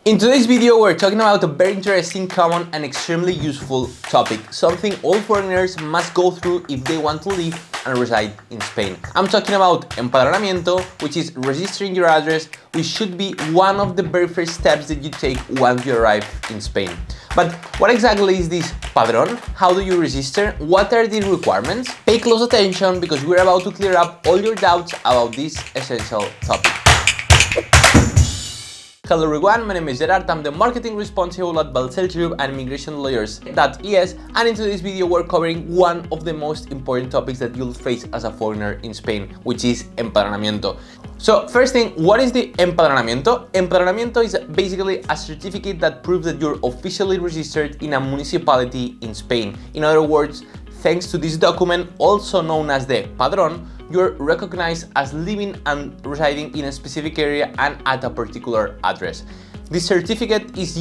In today's video, we're talking about a very interesting, common and extremely useful topic, something all foreigners must go through if they want to live and reside in Spain. I'm talking about empadronamiento, which is registering your address, which should be one of the very first steps that you take once you arrive in Spain. But what exactly is this PADRÓN? How do you register? What are the requirements? Pay close attention because we're about to clear up all your doubts about this essential topic. Hello everyone, my name is Gerard, I'm the marketing responsible at Balcel Group and Immigration Lawyers.es, and in today's video we're covering one of the most important topics that you'll face as a foreigner in Spain, which is empadronamiento. So first thing, what is the empadronamiento? Empadronamiento is basically a certificate that proves that you're officially registered in a municipality in Spain. In other words, thanks to this document, also known as the PADRÓN, you're recognized as living and residing in a specific area and at a particular address. This certificate is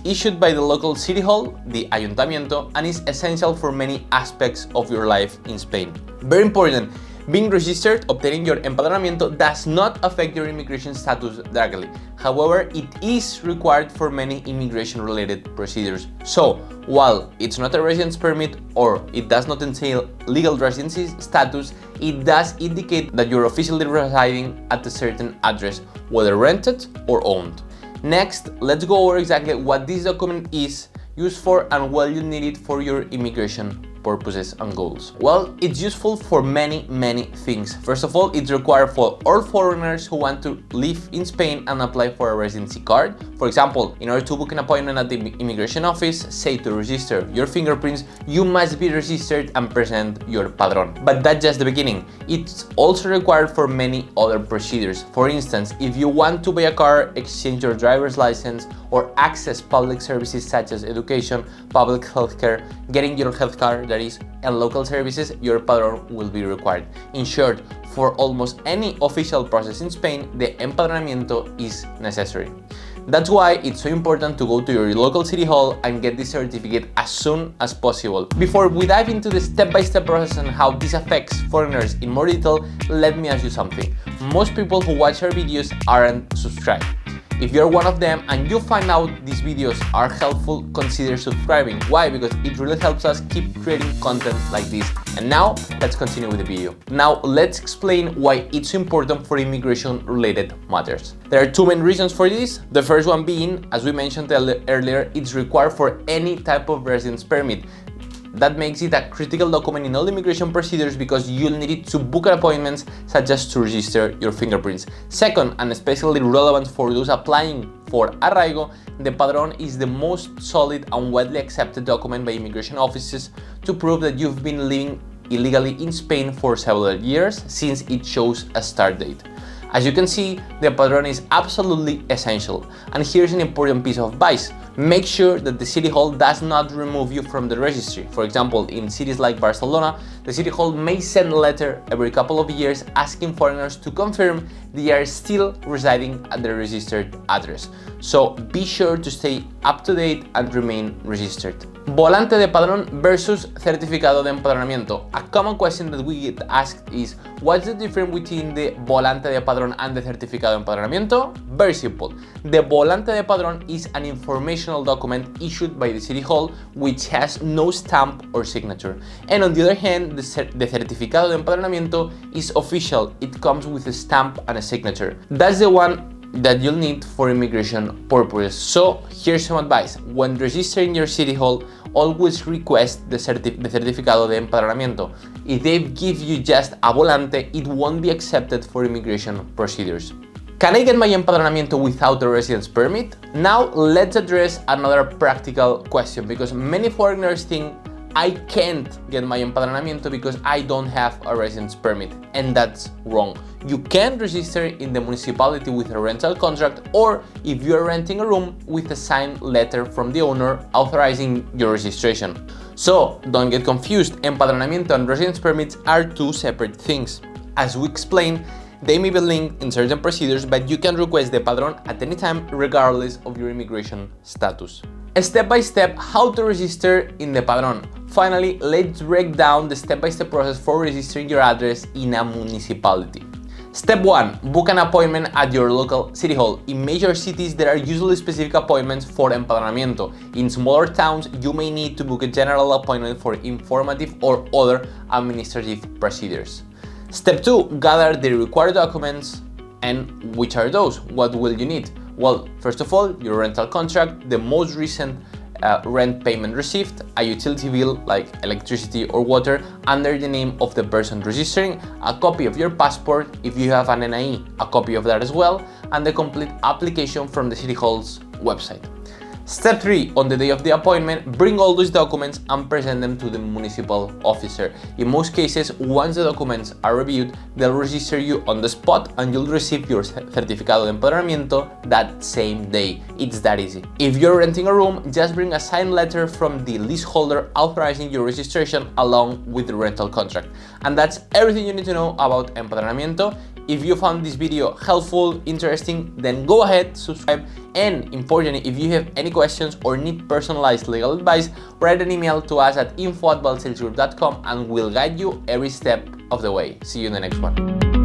issued by the local city hall, the ayuntamiento, and is essential for many aspects of your life in Spain. Very important, being registered, obtaining your empadronamiento does not affect your immigration status directly. However, it is required for many immigration-related procedures. So, while it's not a residence permit or it does not entail legal residency status, it does indicate that you're officially residing at a certain address, whether rented or owned. Next, let's go over exactly what this document is used for and why you need it for your immigration purposes and goals. Well, it's useful for many things. First of all, it's required for all foreigners who want to live in Spain and apply for a residency card. For example, in order to book an appointment at the immigration office, say to register your fingerprints, you must be registered and present your PADRÓN. But that's just the beginning. It's also required for many other procedures. For instance, if you want to buy a car, exchange your driver's license, or access public services such as education, public healthcare, getting your health card, that is, and local services, your PADRÓN will be required. In short, for almost any official process in Spain, the empadronamiento is necessary. That's why it's so important to go to your local city hall and get this certificate as soon as possible. Before we dive into the step-by-step process and how this affects foreigners in more detail, let me ask you something. Most people who watch our videos aren't subscribed. If you're one of them and you find out these videos are helpful, consider subscribing. Why? Because it really helps us keep creating content like this. And now, let's continue with the video. Now, let's explain why it's important for immigration-related matters. There are two main reasons for this. The first one being, as we mentioned earlier, it's required for any type of residence permit. That makes it a critical document in all immigration procedures because you'll need it to book appointments such as to register your fingerprints. Second, and especially relevant for those applying for arraigo, the PADRÓN is the most solid and widely accepted document by immigration offices to prove that you've been living illegally in Spain for several years since it shows a start date. As you can see, the PADRÓN is absolutely essential. And here's an important piece of advice. Make sure that the city hall does not remove you from the registry. For example, in cities like Barcelona, the city hall may send a letter every couple of years asking foreigners to confirm they are still residing at their registered address. So be sure to stay up to date and remain registered. Volante de PADRÓN versus certificado de empadronamiento. A common question that we get asked is, what's the difference between the volante de PADRÓN and the certificado de empadronamiento? Very simple. The volante de PADRÓN is an informational document issued by the city hall which has no stamp or signature. And on the other hand, the certificado de empadronamiento is official. It comes with a stamp and a signature. That's the one that you'll need for immigration purposes. So here's some advice. When registering your city hall, always request the certificado de empadronamiento. If they give you just a volante, it won't be accepted for immigration procedures. Can I get my empadronamiento without a residence permit? Now let's address another practical question, because many foreigners think I can't get my empadronamiento because I don't have a residence permit, and that's wrong. You can register in the municipality with a rental contract, or if you are renting a room, with a signed letter from the owner authorizing your registration. So don't get confused, empadronamiento and residence permits are two separate things. As we explained, they may be linked in certain procedures, but you can request the PADRÓN at any time regardless of your immigration status. Step by step, how to register in the PADRÓN. Finally, let's break down the step-by-step process for registering your address in a municipality. Step 1. Book an appointment at your local city hall. In major cities, there are usually specific appointments for empadronamiento. In smaller towns, you may need to book a general appointment for informative or other administrative procedures. Step 2. Gather the required documents. And which are those? What will you need? Well, first of all, your rental contract, the most recent rent payment received, a utility bill like electricity or water under the name of the person registering, a copy of your passport, if you have an NIE, a copy of that as well, and the complete application from the City Hall's website. Step 3. On the day of the appointment, bring all those documents and present them to the municipal officer. In most cases, once the documents are reviewed, they'll register you on the spot and you'll receive your certificado de empadronamiento that same day. It's that easy. If you're renting a room, just bring a signed letter from the leaseholder authorizing your registration along with the rental contract. And that's everything you need to know about empadronamiento. If you found this video helpful, interesting, then go ahead, subscribe, and importantly, if you have any questions or need personalized legal advice, write an email to us at info@balcelgroup.com and we'll guide you every step of the way. See you in the next one.